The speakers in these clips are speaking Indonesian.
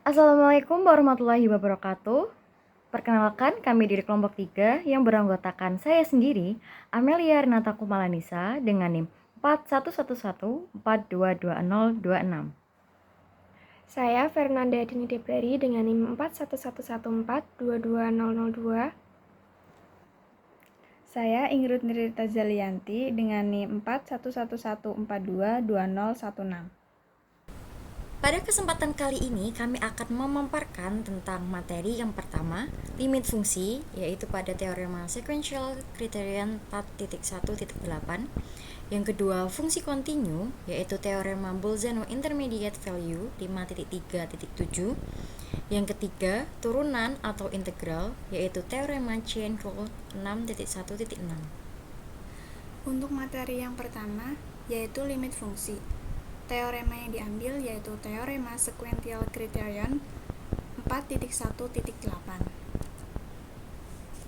Assalamualaikum warahmatullahi wabarakatuh. Perkenalkan, kami dari kelompok 3 yang beranggotakan saya sendiri, Amelia Renata Kumalanisa dengan NIM 4111422026. Saya Fernanda Dini Debrari dengan NIM 4111422002. Saya Ingrid Nirita Zalianti dengan NIM 4111422016. Pada kesempatan kali ini kami akan memaparkan tentang materi yang pertama, limit fungsi, yaitu pada teorema sequential criterion 4.1.8. Yang kedua, fungsi kontinu, yaitu teorema Bolzano intermediate value 5.3.7. Yang ketiga, turunan atau integral, yaitu teorema chain rule 6.1.6. Untuk materi yang pertama, yaitu limit fungsi. Teorema yang diambil yaitu teorema sequential criterion 4.1.8.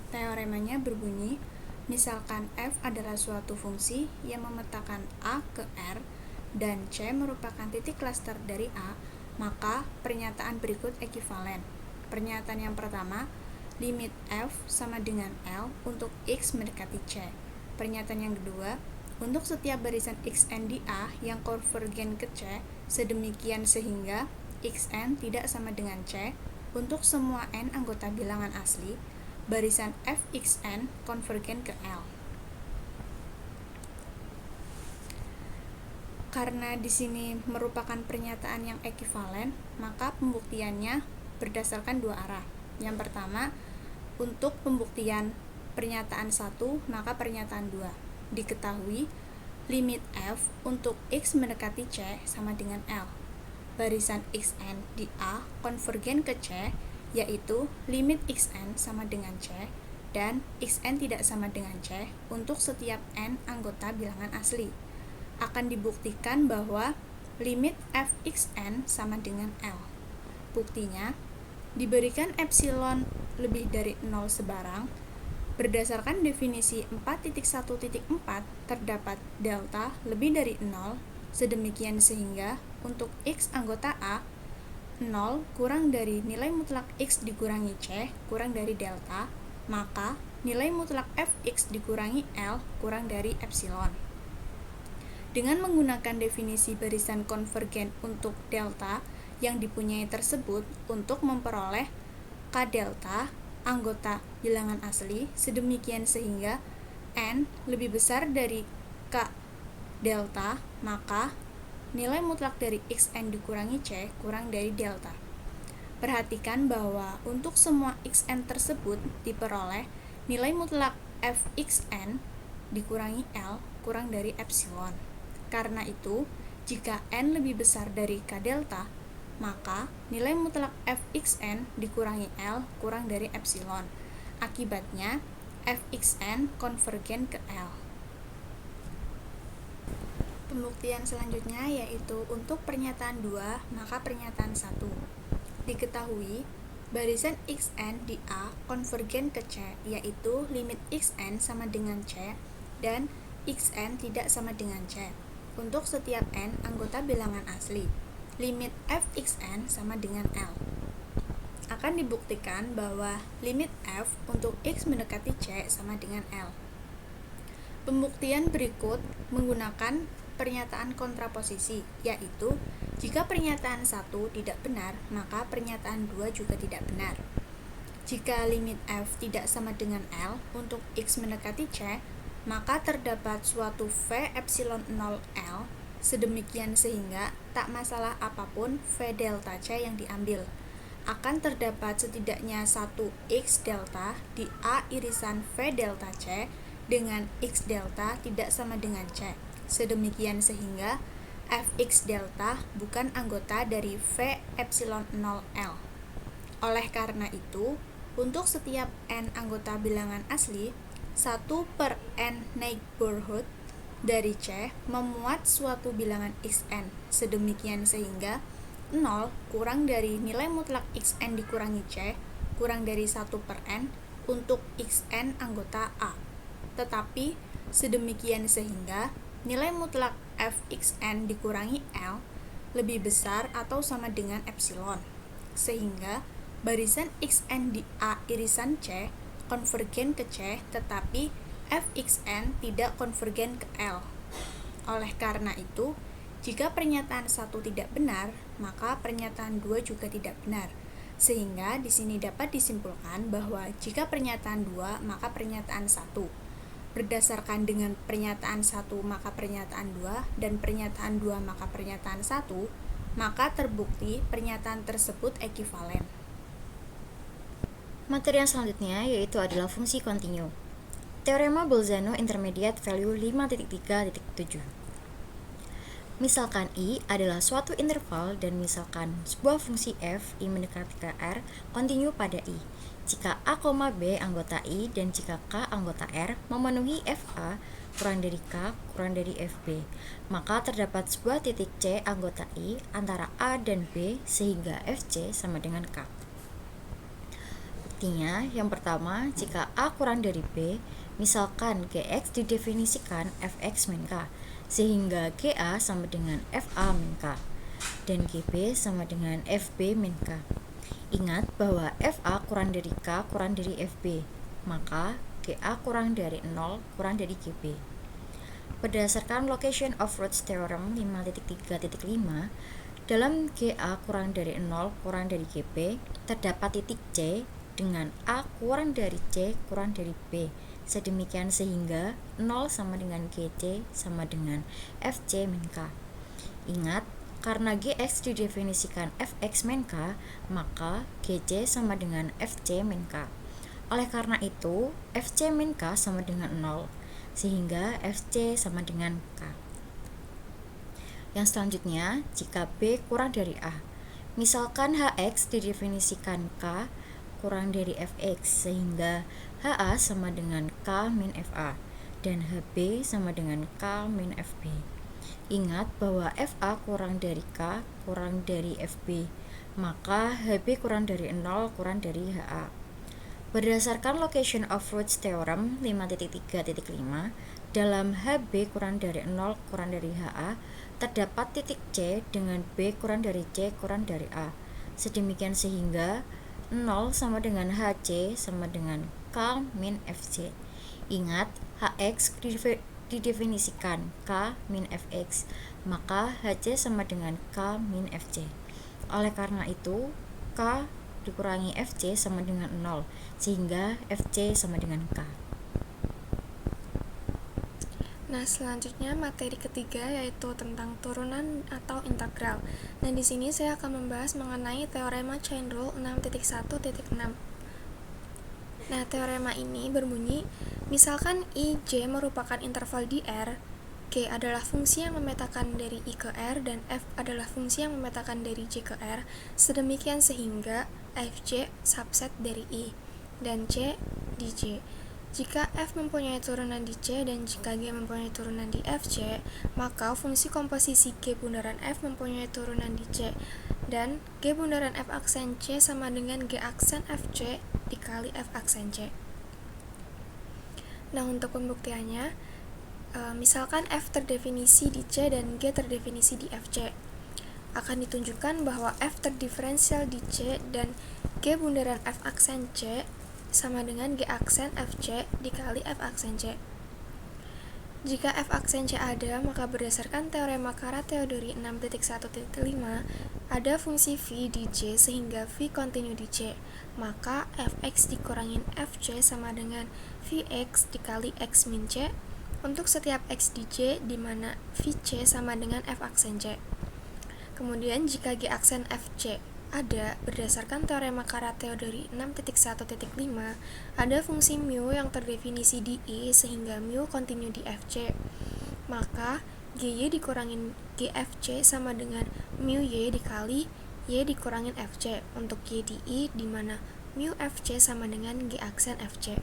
Teoremanya berbunyi, misalkan f adalah suatu fungsi yang memetakan a ke r dan c merupakan titik klaster dari a, maka pernyataan berikut ekivalen. Pernyataan yang pertama, limit f sama dengan L untuk x mendekati c. Pernyataan yang kedua, untuk setiap barisan xn di A yang konvergen ke C, sedemikian sehingga xn tidak sama dengan C, untuk semua n anggota bilangan asli, barisan fxn konvergen ke L. Karena di sini merupakan pernyataan yang ekivalen, maka pembuktiannya berdasarkan dua arah. Yang pertama, untuk pembuktian pernyataan 1, maka pernyataan 2. Diketahui limit f untuk x mendekati c sama dengan L. Barisan xn di A konvergen ke c, yaitu limit xn sama dengan c dan xn tidak sama dengan c untuk setiap n anggota bilangan asli. Akan dibuktikan bahwa limit fxn sama dengan L. Buktinya, diberikan epsilon lebih dari 0 sebarang, berdasarkan definisi 4.1.4 terdapat delta lebih dari 0, sedemikian sehingga untuk x anggota A, 0 kurang dari nilai mutlak x dikurangi c kurang dari delta, maka nilai mutlak fx dikurangi L kurang dari epsilon. Dengan menggunakan definisi barisan konvergen untuk delta yang dipunyai tersebut untuk memperoleh k delta anggota bilangan asli, sedemikian sehingga n lebih besar dari k delta, maka nilai mutlak dari xn dikurangi c kurang dari delta. Perhatikan bahwa untuk semua xn tersebut diperoleh nilai mutlak fxn dikurangi L kurang dari epsilon. Karena itu, jika n lebih besar dari k delta, maka nilai mutlak fxn dikurangi L kurang dari epsilon. Akibatnya, fxn konvergen ke L. Pembuktian selanjutnya yaitu untuk pernyataan 2, maka pernyataan 1. Diketahui, barisan xn di A konvergen ke C, yaitu limit xn sama dengan C dan xn tidak sama dengan C untuk setiap n anggota bilangan asli. Limit fxn sama dengan L. Akan dibuktikan bahwa limit f untuk x mendekati c sama dengan L. Pembuktian berikut menggunakan pernyataan kontraposisi, yaitu jika pernyataan 1 tidak benar, maka pernyataan 2 juga tidak benar. Jika limit f tidak sama dengan L untuk x mendekati c, maka terdapat suatu v epsilon 0 L, sedemikian sehingga tak masalah apapun V delta C yang diambil. Akan terdapat setidaknya satu X delta di A irisan V delta C dengan X delta tidak sama dengan C. Sedemikian sehingga Fx delta bukan anggota dari V epsilon 0L. Oleh karena itu, untuk setiap n anggota bilangan asli, 1 per n neighborhood dari C memuat suatu bilangan xn, sedemikian sehingga 0 kurang dari nilai mutlak xn dikurangi C kurang dari 1 per n untuk xn anggota A. Tetapi sedemikian sehingga nilai mutlak fxn dikurangi L lebih besar atau sama dengan epsilon. sehingga barisan xn di A irisan C konvergen ke C, tetapi fxn tidak konvergen ke L. Oleh karena itu, jika pernyataan 1 tidak benar, maka pernyataan 2 juga tidak benar. Sehingga di sini dapat disimpulkan bahwa jika pernyataan 2, maka pernyataan 1. Berdasarkan dengan pernyataan 1 maka pernyataan 2 dan pernyataan 2 maka pernyataan 1, maka terbukti pernyataan tersebut ekivalen. Materi yang selanjutnya yaitu adalah fungsi kontinu. Teorema Bolzano Intermediate Value 5.3.7. Misalkan I adalah suatu interval dan misalkan sebuah fungsi f I mendekati ke R kontinu pada I. Jika A, B anggota I dan jika K anggota R memenuhi FA kurang dari K kurang dari FB, maka terdapat sebuah titik C anggota I antara A dan B sehingga FC sama dengan K. Buktinya, yang pertama, jika A kurang dari B, misalkan Gx didefinisikan Fx min K, sehingga Ga sama dengan Fa min K, dan Gb sama dengan Fb min K. Ingat bahwa Fa kurang dari K kurang dari Fb, maka Ga kurang dari 0 kurang dari Gb. Berdasarkan Location of Roots Theorem 5.3.5, dalam Ga kurang dari 0 kurang dari Gb, terdapat titik C dengan A kurang dari C kurang dari B. Sedemikian sehingga 0 sama dengan Gc sama dengan Fc min K. Ingat, karena Gx didefinisikan Fx min K, maka Gc sama dengan Fc min K. Oleh karena itu, Fc min K sama dengan 0, sehingga Fc sama dengan K. Yang selanjutnya, jika B kurang dari A, misalkan Hx didefinisikan K kurang dari Fx, sehingga HA sama dengan K min FA, dan HB sama dengan K min FB. Ingat bahwa FA kurang dari K kurang dari FB, maka HB kurang dari 0 kurang dari HA. Berdasarkan Location of Roots Theorem 5.3.5, dalam HB kurang dari 0 kurang dari HA, terdapat titik C dengan B kurang dari C kurang dari A. Sedemikian sehingga 0 sama dengan HC sama dengan K min FC. Ingat, Hx didefinisikan K min Fx, maka Hc sama dengan K min Fc. Oleh karena itu, K dikurangi Fc sama dengan 0, sehingga Fc sama dengan K. Nah, selanjutnya materi ketiga yaitu tentang turunan atau integral. Nah, di sini saya akan membahas mengenai teorema chain rule 6.1.6. Nah, teorema ini berbunyi, misalkan I, J merupakan interval di R, G adalah fungsi yang memetakan dari I ke R, dan F adalah fungsi yang memetakan dari J ke R, sedemikian sehingga Fj subset dari I, dan C di J. Jika F mempunyai turunan di C dan jika G mempunyai turunan di Fc, maka fungsi komposisi G bundaran F mempunyai turunan di C, dan G bundaran F aksen C sama dengan G aksen Fc dikali F aksen C. Nah, untuk pembuktiannya, misalkan F terdefinisi di C dan G terdefinisi di Fc, akan ditunjukkan bahwa F terdiferensial di C dan G bundaran F aksen C sama dengan G aksen Fc dikali F aksen C. Jika F aksen C ada, maka berdasarkan teorema Kara-Teodori 6.1.5, ada fungsi V di J sehingga V kontinu di C, maka Fx dikurangin Fc sama dengan Vx dikali X min C untuk setiap X di J, di mana Vc sama dengan F aksen C. Kemudian jika G aksen Fc ada, berdasarkan teorema Kara-Teodori 6.1.5, ada fungsi mu yang terdefinisi di I sehingga mu kontinu di Fc, maka Gy dikurangin Gfc sama dengan mu y dikali y dikurangin Fc untuk y di I, di mana mu Fc sama dengan G aksen Fc.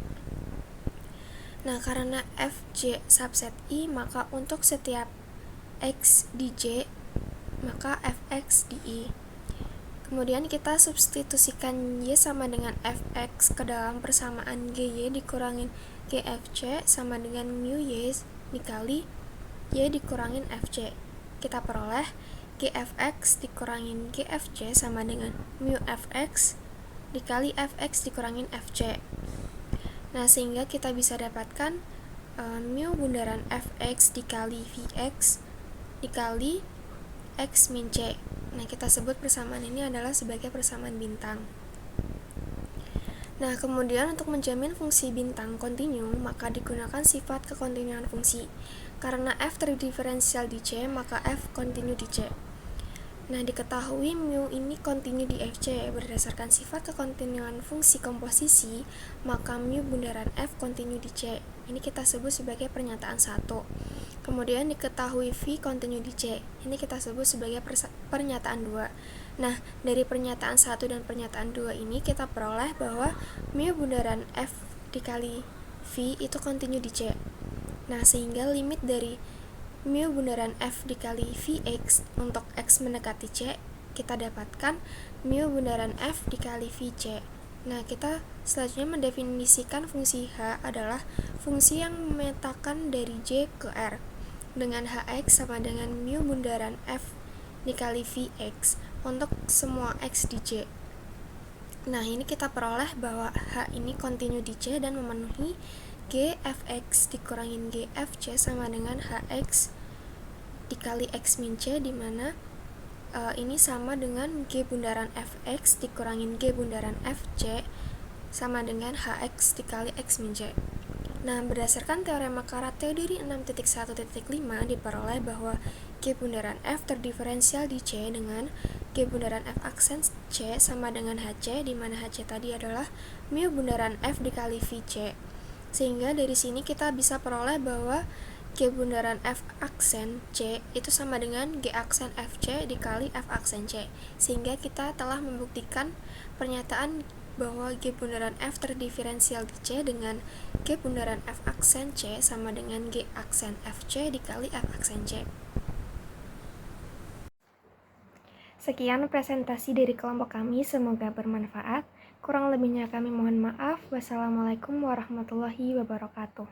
Nah, karena Fj subset I, maka untuk setiap X di J, maka Fx di I. Kemudian kita substitusikan Y sama dengan Fx ke dalam persamaan Gy dikurangin Gfc sama dengan mu Y dikali Y dikurangin Fc. Kita peroleh Gfx dikurangin Gfc sama dengan mu fx dikali fx dikurangin fc. Nah, sehingga kita bisa dapatkan mu bundaran fx dikali vx dikali x min c. Nah, kita sebut persamaan ini adalah sebagai persamaan bintang. Nah, kemudian untuk menjamin fungsi bintang kontinu, maka digunakan sifat kekontinuan fungsi. Karena f terdiferensial di C, maka f kontinu di C. Nah, diketahui mu ini kontinu di Fc berdasarkan sifat kekontinuan fungsi komposisi, maka mu bundaran f kontinu di C. Ini kita sebut sebagai pernyataan 1. Kemudian diketahui v kontinu di C. Ini kita sebut sebagai pernyataan 2. Nah, dari pernyataan 1 dan pernyataan 2 ini kita peroleh bahwa mu bundaran f dikali v itu kontinu di C. Nah, sehingga limit dari mu bundaran f dikali vx untuk x mendekati c, kita dapatkan mu bundaran f dikali vc. Nah, kita selanjutnya mendefinisikan fungsi h adalah fungsi yang memetakan dari j ke r dengan hx sama dengan mu bundaran f dikali vx untuk semua x di j. Nah, ini kita peroleh bahwa h ini kontinu di c dan memenuhi Gfx dikurangin Gfc sama dengan Hx dikali x min c, di mana ini sama dengan G bundaran Fx dikurangin G bundaran Fc sama dengan Hx dikali x min c. Nah, berdasarkan teorema Karat-Theodori 6.1.5 diperoleh bahwa G bundaran F terdiferensial di C dengan G bundaran F aksen C sama dengan Hc, di mana Hc tadi adalah mu bundaran F dikali Vc. Sehingga dari sini kita bisa peroleh bahwa G bundaran F aksen C itu sama dengan G aksen Fc dikali F aksen C. Sehingga kita telah membuktikan pernyataan bahwa G bundaran F terdiferensial di C dengan G bundaran F aksen C sama dengan G aksen Fc dikali F aksen C. Sekian presentasi dari kelompok kami, semoga bermanfaat. Kurang lebihnya kami mohon maaf. Wassalamualaikum warahmatullahi wabarakatuh.